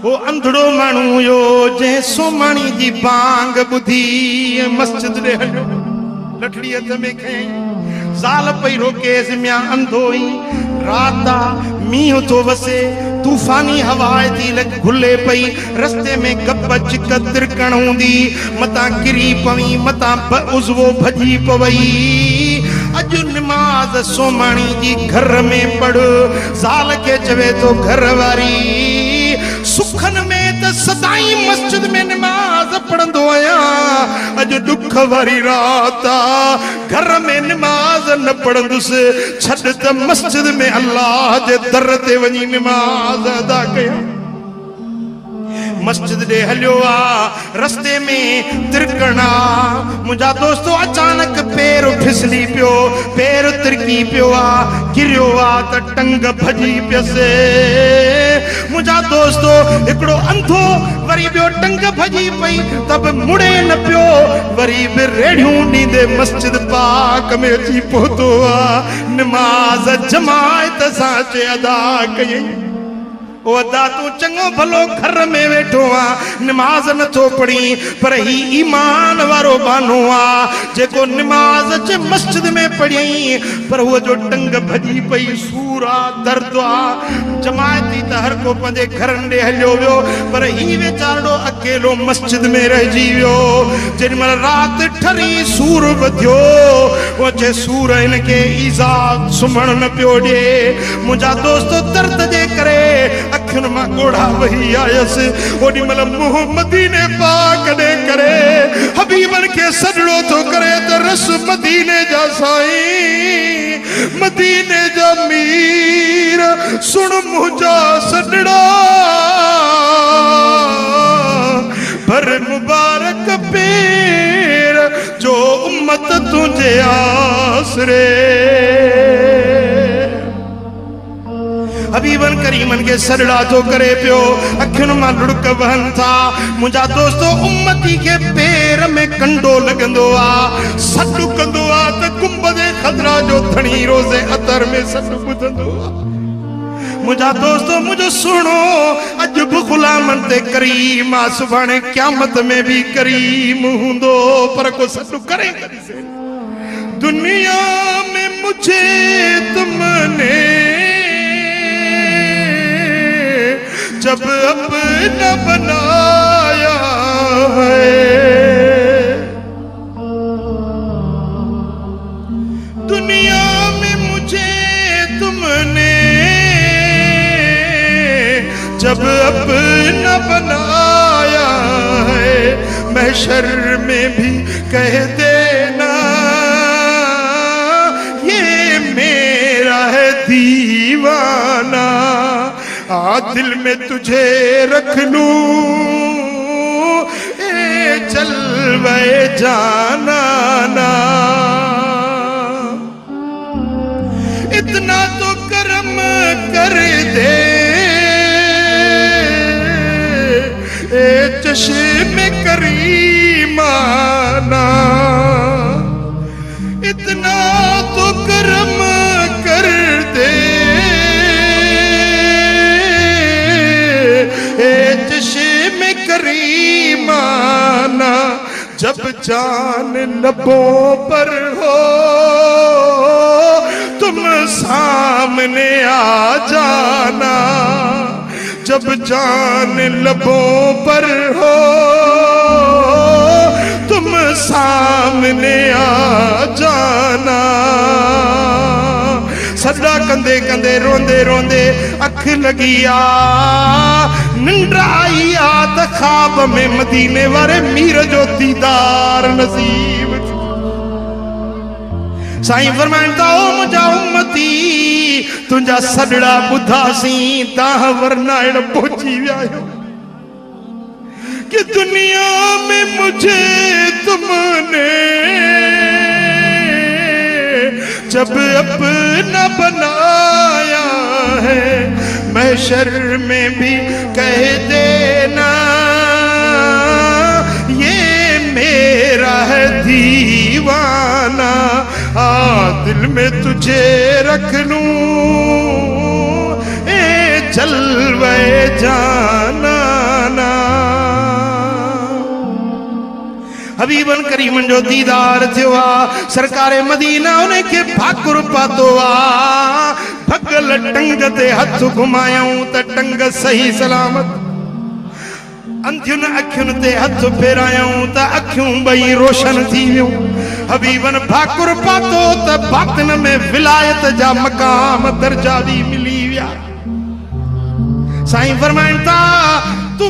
वो अंधड़ो मानू यो जे सोमाणी जी बांग बुधी मस्जिद दे हलो लठड़ी हथ में खई साल पई रोकेस म्या अंधो ही राता मींह तो वसे तूफानी हवाएं थी लग घुले पई रस्ते में गप चिक तिरकण हूंदी मता गिरी पवी मता उज़वो भजी पवई अज नमाज सोमाणी जी घर में पढ़ साल के चवे तो घर वारी सुखन में त सदाई मस्जिद में नमाज पढ़ंदो आया अज दुख वारी रात घर में नमाज न पढ़ंदुस छड त मस्जिद में अल्लाह जे दर ते वनी नमाज अदा कया मस्जिद दे हलियो आ रस्ते में तिरकना मुझा दोस्तों अचानक पैर फिसली पियो पैर तिरकी पियो आ गिरियो आ त टंग भजी पियसे मुझा दोस्तों एकड़ो अंधो वरी बियो टंग भजी पई तब मुड़े न पियो वरी बि रेड़ियूं नींदे मस्जिद पाक में अची पहुतो आ नमाज जमायत सां चे अदा कई ओ अदा तू चंगो भलो घर में वेठो आ नमाज न तो पढ़ी पर ही ईमान वारो बानो आ जेको नमाज चे मस्जिद में पढ़ी पर वो जो टंग भजी पई सूरा दर्द आ जमायती त हर को पंजे घरन दे हलियो वियो पर ही वेचारो अकेलो मस्जिद में रह जी वियो जिनमल रात ठरी सूर वधियो वो चे सूर इनके ईजा सुमण न पियो दे मुझा दोस्तों दर्द जे करे अखिन मां गोड़ा वही आयस ओडी मल मुंह मदीने पाक दे करे हबीबन के सजड़ो तो करे त रस मदीने जा साईं मदीने जा मीर सुन मुझा सजड़ा भर मुबारक पीर जो उम्मत तुझे आसरे हबीबन करीमन के सजड़ा तो करे पियो अखिन मां लुड़क वहन था मुझा दोस्तों उम्मती के पैर में कंडो लगंदो आ सडु कंदो आ त गुंबदे खदरा जो धणी रोजे अतर में सडु बुधंदो आ मुझा दोस्तों मुझे सुनो अज भी गुलामन ते करीम आ सुभाणे क़यामत में भी करीम हुंदो पर को सडु करे दुनिया में मुझे तुमने जब अपना बनाया है दुनिया में मुझे तुमने जब अपना बनाया है महशर में भी कह देना ये मेरा है दीवाना आ दिल में तुझे रख लूं ए जलवे जाना ना इतना तो करम कर दे ए चश्मे करीमाना इतना तो करम कर दे चश्मे करीमाना जब जान लबों पर हो तुम सामने आ जाना जब जान लबों पर हो तुम सामने आ जाना सदा कंदे कंदे रोंदे रोंदे अख लगी आ निंद्र आई आ त ख्वाब में मदीने वारे मीर जो दीदार नसीब साईं फरमाइंदा ओ मुझा उम्मती तुझा सडड़ा बुधासी ताह वरना एड़ पहुंची विया कि दुनिया में मुझे तुमने जब अपना बनाया है महशर में भी कह देना ये मेरा है दीवाना आ दिल में तुझे रख लूं ए जलवे जाना हबीबन करीमन जो दीदार थियो आ सरकारे मदीना उन्हें के भाकुर पातो आ भगल टंग ते हथ घुमायूं त टंग सही सलामत अंधियुन अखियुन ते हथ फेरायूं त अखियूं बई रोशन थी वियूं हबीबन भाकुर पातो त बातिन में विलायत जा मकाम दर्जा भी मिली विया साईं फरमाइन था तू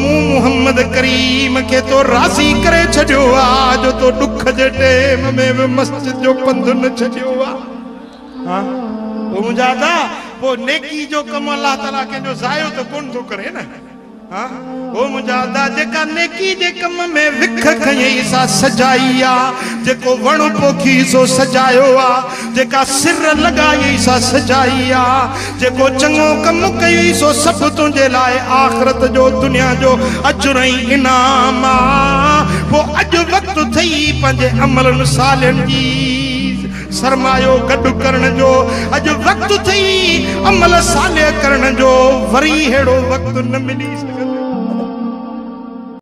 मोहम्मद करीम के तो राज़ी करे छड़ियो आ जो तो दुख जे टेम में मस्जिद जो पंध न छड़ियो आ हां वो मुजादा वो नेकी जो कम अल्लाह ताला के जो जायो तो कौन तो करे ना हां वो मुजादा जेका नेकी जे कम में विख खई सा सजाईया जेको वण पोखी सो सजायो आ जेका सिर लगाई सा सजाईया जेको चंगो कम कई सो सब तुझे लाए आखिरत जो दुनिया जो अजर इनाम आ वो अज वक्त थई पंजे अमलन सालन जी सरमायो गड करण जो अज वक्त थई अमल साले करण जो वरी हेड़ो वक्त न मिली सके